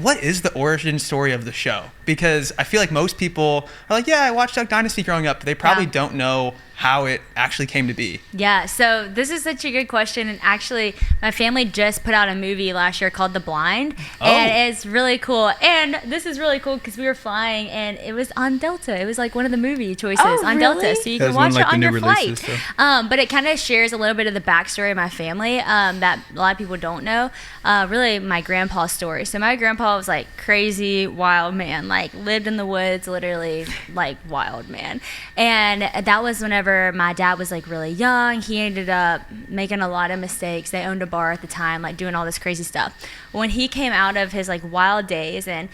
What is the origin story of the show? Because I feel like most people are like, yeah, I watched Duck Dynasty growing up, but they probably don't know how it actually came to be. Yeah, so this is such a good question. And actually, my family just put out a movie last year called The Blind. And it's really cool. And this is really cool because we were flying and it was on Delta. It was like one of the movie choices on Delta. So you can watch it on your flight. But it kind of shares a little bit of the backstory of my family that a lot of people don't know. Really, my grandpa's story. So my grandpa was like crazy, wild man, like lived in the woods, literally like wild man. And that was whenever my dad was like really young. He ended up making a lot of mistakes. They owned a bar at the time, like doing all this crazy stuff. When he came out of his like wild days and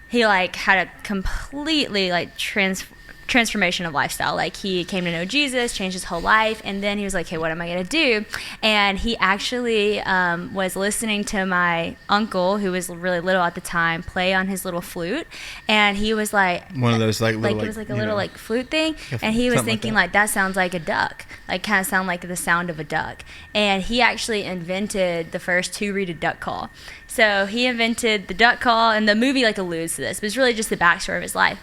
he like had a completely like transformation of lifestyle. Like he came to know Jesus, changed his whole life, and then he was like, hey, what am I gonna do? And he actually was listening to my uncle, who was really little at the time, play on his little flute, and he was like one of those like little, it was like a little like flute thing, and he was thinking like that sounds like a duck, like kind of sound like the sound of a duck. And he actually invented the first two-reeded duck call. So he invented the duck call, and the movie like alludes to this, but it's really just the backstory of his life.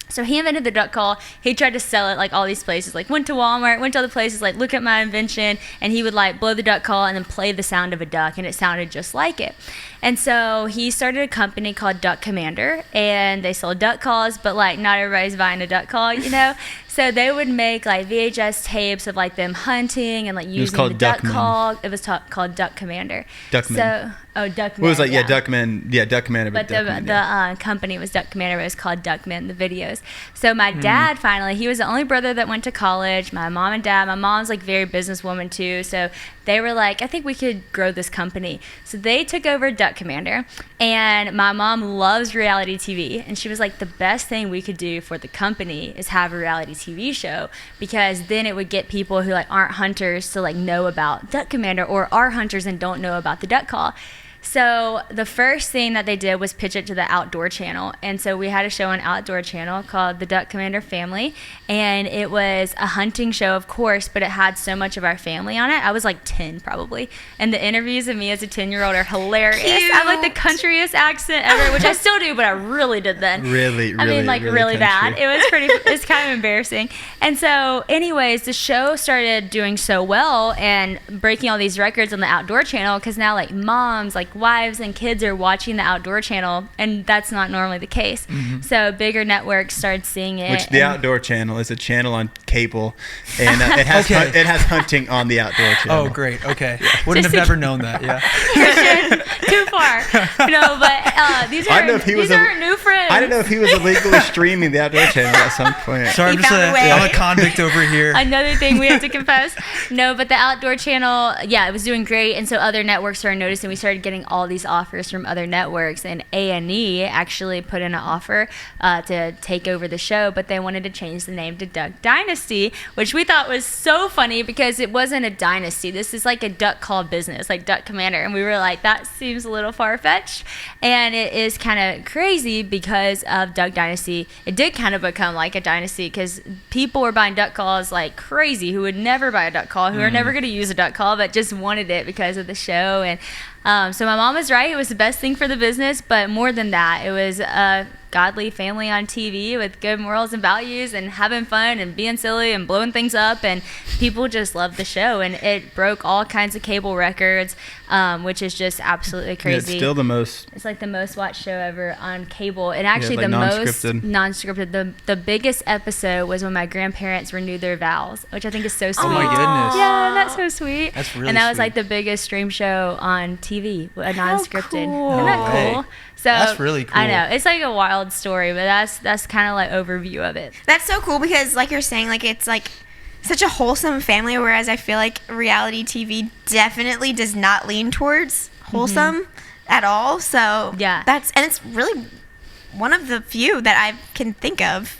So he invented the duck call. He tried to sell it like all these places, like went to Walmart, went to other places, like look at my invention, and he would like blow the duck call and then play the sound of a duck, and it sounded just like it. And so he started a company called Duck Commander, and they sold duck calls, but like not everybody's buying a duck call, you know? So they would make like VHS tapes of like them hunting and like using the duck call. It was called Duck Commander. Duckman. Duckman. What was like, Duckman. Yeah, Duck Commander. But the company was Duck Commander, but it was called Duckman, the videos. So my dad finally, he was the only brother that went to college. My mom and dad, my mom's like very businesswoman too. So they were like, I think we could grow this company. So they took over Duck Commander, and my mom loves reality TV. And she was like, the best thing we could do for the company is have a reality TV show, because then it would get people who like aren't hunters to like know about Duck Commander, or are hunters and don't know about the duck call. So the first thing that they did was pitch it to the Outdoor Channel. And so we had a show on Outdoor Channel called The Duck Commander Family. And it was a hunting show, of course, but it had so much of our family on it. I was like 10 probably. And the interviews of me as a 10-year-old are hilarious. I have like the countryest accent ever, which I still do, but I really did then. Really Bad. It's kind of embarrassing. And so anyways, the show started doing so well and breaking all these records on the Outdoor Channel, because now like moms, like wives and kids are watching the Outdoor Channel, and that's not normally the case. So bigger networks started seeing it. Which the Outdoor Channel is a channel on cable, and it has hunting on the Outdoor Channel. Oh, great. Okay. Wouldn't have never known that. Yeah. Too far. No, but these are new friends. I didn't know if he was illegally streaming the Outdoor Channel at some point. Sorry, I'm a convict over here. Another thing we have to confess. No, but the Outdoor Channel, it was doing great, and so other networks started noticing. We started getting all these offers from other networks, and A&E actually put in an offer to take over the show, but they wanted to change the name to Duck Dynasty, which we thought was so funny because it wasn't a dynasty. This is like a duck call business, like Duck Commander, and we were like, that seems a little far-fetched. And it is kind of crazy because of Duck Dynasty. It did kind of become like a dynasty because people were buying duck calls like crazy, who would never buy a duck call, who are never going to use a duck call, but just wanted it because of the show. And so my mom was right. It was the best thing for the business, but more than that, it was a godly family on TV with good morals and values and having fun and being silly and blowing things up, and people just loved the show, and it broke all kinds of cable records, which is just absolutely crazy. Yeah, it's still the most. It's like the most watched show ever on cable, and actually the most non-scripted. The biggest episode was when my grandparents renewed their vows, which I think is so sweet. Oh my goodness! Yeah, that's so sweet. That's really and that was sweet. like the biggest stream show on TV, a non-scripted. Cool. Isn't that cool? Hey, So that's really cool. I know it's like a wild story, but that's kind of like overview of it. That's so cool because, like you're saying, like it's like such a wholesome family. Whereas I feel like reality TV definitely does not lean towards wholesome at all. So yeah, and it's really one of the few that I can think of.